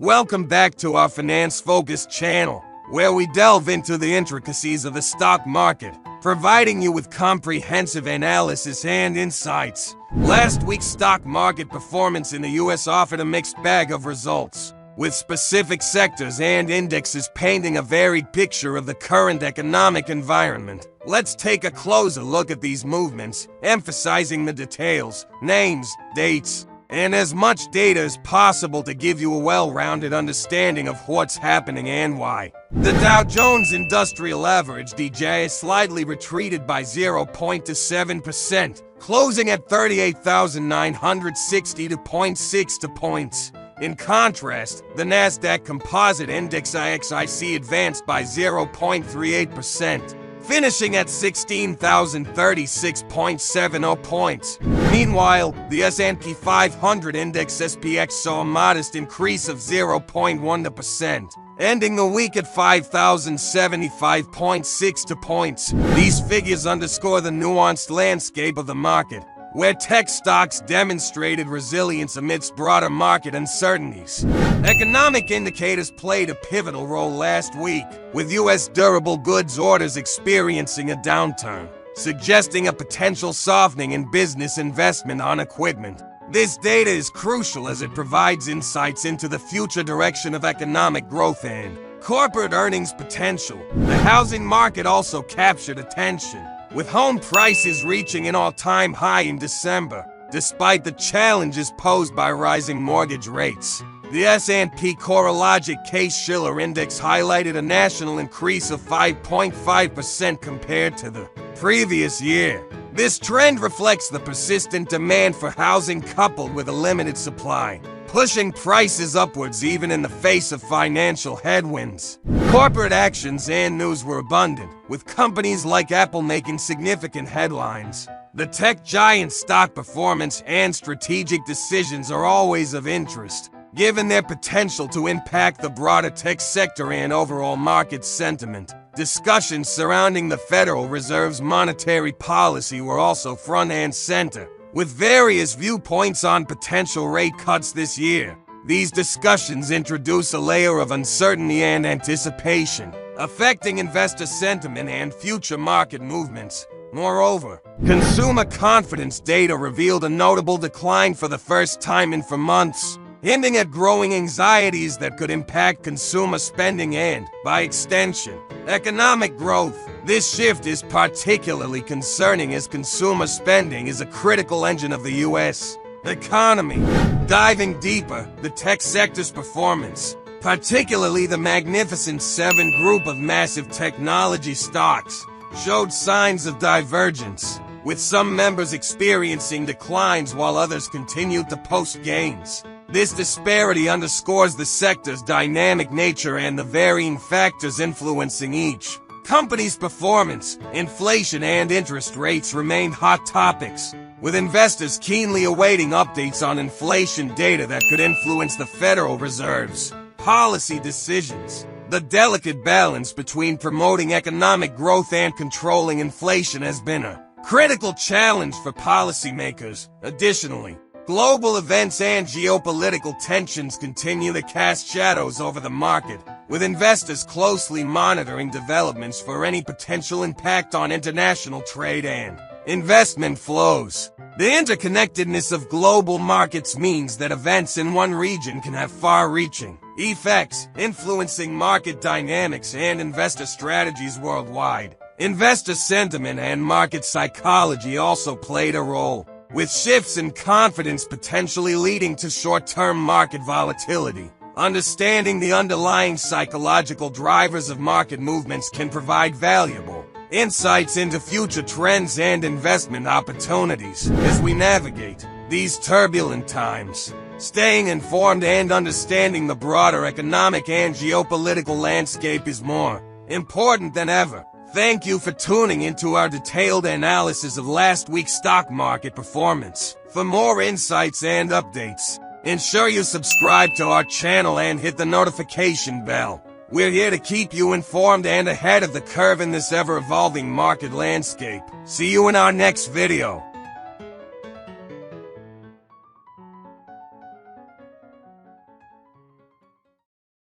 Welcome back to our finance-focused channel, where we delve into the intricacies of the stock market, providing you with comprehensive analysis and insights. Last week's stock market performance in the U.S. offered a mixed bag of results, with specific sectors and indexes painting a varied picture of the current economic environment. Let's take a closer look at these movements, emphasizing the details, names, dates, and as much data as possible to give you a well-rounded understanding of what's happening and why. The Dow Jones Industrial Average (DJ) slightly retreated by 0.27%, closing at 38,962.62 points. In contrast, the Nasdaq Composite Index IXIC advanced by 0.38%, finishing at 16,036.70 points. Meanwhile, the S&P 500 Index SPX saw a modest increase of 0.1%, ending the week at 5,075.62 points. These figures underscore the nuanced landscape of the market, where tech stocks demonstrated resilience amidst broader market uncertainties. Economic indicators played a pivotal role last week, with U.S. durable goods orders experiencing a downturn, suggesting a potential softening in business investment on equipment. This data is crucial as it provides insights into the future direction of economic growth and corporate earnings potential. The housing market also captured attention, with home prices reaching an all-time high in December, despite the challenges posed by rising mortgage rates. The S&P CoreLogic Case-Shiller Index highlighted a national increase of 5.5% compared to the previous year. This trend reflects the persistent demand for housing coupled with a limited supply, pushing prices upwards even in the face of financial headwinds. Corporate actions and news were abundant, with companies like Apple making significant headlines. The tech giant's stock performance and strategic decisions are always of interest, given their potential to impact the broader tech sector and overall market sentiment. Discussions surrounding the Federal Reserve's monetary policy were also front and center, with various viewpoints on potential rate cuts this year. These discussions introduce a layer of uncertainty and anticipation, affecting investor sentiment and future market movements. Moreover, consumer confidence data revealed a notable decline for the first time in months, hinting at growing anxieties that could impact consumer spending and, by extension, economic growth. This shift is particularly concerning as consumer spending is a critical engine of the U.S. economy. Diving deeper, the tech sector's performance, particularly the Magnificent Seven group of massive technology stocks, showed signs of divergence, with some members experiencing declines while others continued to post gains. This disparity underscores the sector's dynamic nature and the varying factors influencing each company's performance. Inflation and interest rates remain hot topics, with investors keenly awaiting updates on inflation data that could influence the Federal Reserve's policy decisions. The delicate balance between promoting economic growth and controlling inflation has been a critical challenge for policymakers. Additionally, global events and geopolitical tensions continue to cast shadows over the market, with investors closely monitoring developments for any potential impact on international trade and investment flows. The interconnectedness of global markets means that events in one region can have far-reaching effects, influencing market dynamics and investor strategies worldwide. Investor sentiment and market psychology also played a role, with shifts in confidence potentially leading to short-term market volatility. Understanding the underlying psychological drivers of market movements can provide valuable insights into future trends and investment opportunities as we navigate these turbulent times. Staying informed and understanding the broader economic and geopolitical landscape is more important than ever. Thank you for tuning into our detailed analysis of last week's stock market performance. For more insights and updates, ensure you subscribe to our channel and hit the notification bell. We're here to keep you informed and ahead of the curve in this ever-evolving market landscape. See you in our next video.